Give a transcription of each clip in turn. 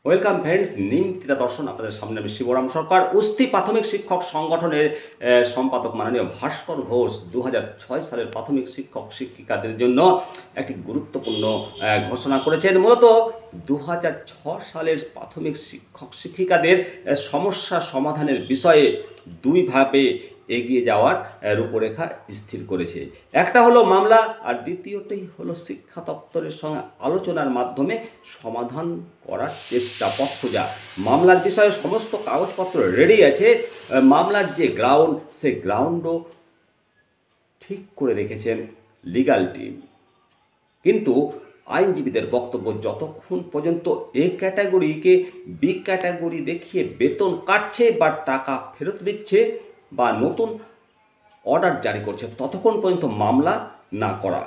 Welcome friends, Nimtita দর্শন আপনাদের সামনে আমি শিবরাম সরকার, উস্তি প্রাথমিক শিক্ষক সংগঠনের সম্পাদক মাননীয় ভাস্কর ঘোষ 2006 সালের প্রাথমিক শিক্ষক শিক্ষিকাদের জন্য একটি গুরুত্বপূর্ণ ঘোষণা করেছেন। মূলত 2006 সালের প্রাথমিক শিক্ষক শিক্ষিকাদের সমস্যা সমাধানের বিষয়ে দুইভাবে এগিয়ে যাওয়ার রূপরেখা স্থির করেছে। একটা হলো মামলা, আর দ্বিতীয়টি হলো শিক্ষা দপ্তরের সঙ্গে আলোচনার মাধ্যমে সমাধান করার চেষ্টা। পথখোঁজা মামলার বিষয়ে সমস্ত কাগজপত্র রেডি আছে। মামলার যে গ্রাউন্ড, সে গ্রাউন্ডও ঠিক করে রেখেছেন লিগাল টিম। কিন্তু আইনজীবীদের বক্তব্য, যতক্ষণ পর্যন্ত এ ক্যাটাগরিকে বি ক্যাটাগরি দেখিয়ে বেতন কাটছে বা টাকা ফেরত দিচ্ছে বা নতুন অর্ডার জারি করছে, ততক্ষণ পর্যন্ত মামলা না করা।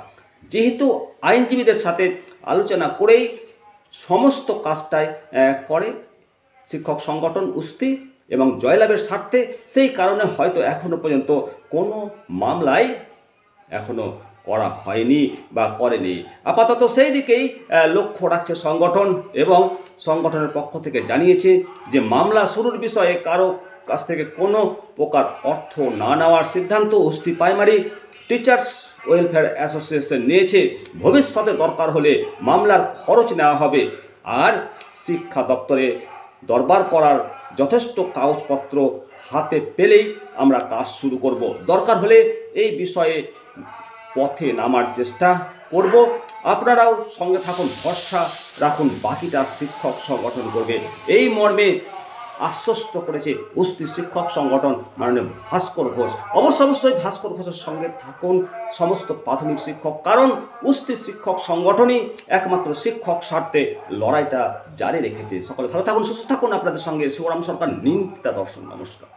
যেহেতু আইনজীবীদের সাথে আলোচনা করেই সমস্ত কাজটাই করে শিক্ষক সংগঠন উস্তি এবং জয়লাভের স্বার্থে, সেই কারণে হয়তো এখনও পর্যন্ত কোনো মামলাই এখনও করা হয়নি বা করেনি। আপাতত সেই দিকেই লক্ষ্য রাখছে সংগঠন, এবং সংগঠনের পক্ষ থেকে জানিয়েছে যে মামলা শুরুর বিষয়ে কারো কাছ থেকে কোনো প্রকার অর্থ না নেওয়ার সিদ্ধান্ত উস্তি প্রাইমারি টিচার্স ওয়েলফেয়ার অ্যাসোসিয়েশন নিয়েছে। ভবিষ্যতে দরকার হলে মামলার খরচ নেওয়া হবে, আর শিক্ষা দপ্তরে দরবার করার যথেষ্ট কাগজপত্র হাতে পেলেই আমরা কাজ শুরু করব। দরকার হলে এই বিষয়ে পথে নামার চেষ্টা করব। আপনারাও সঙ্গে থাকুন, ভরসা রাখুন, বাকিটা শিক্ষক সংগঠন করবে, এই মর্মে আশ্বস্ত করেছে উস্তি শিক্ষক সংগঠন মাননীয় ভাস্কর ঘোষ। অবশ্যই ভাস্কর ঘোষের সঙ্গে থাকুন সমস্ত প্রাথমিক শিক্ষক, কারণ উস্তি শিক্ষক সংগঠনই একমাত্র শিক্ষক স্বার্থে লড়াইটা জারি রেখেছে। সকলে ভালো থাকুন, সুস্থ থাকুন। আপনাদের সঙ্গে শিবরাম সরকার, নিমতিতা দর্শন। নমস্কার।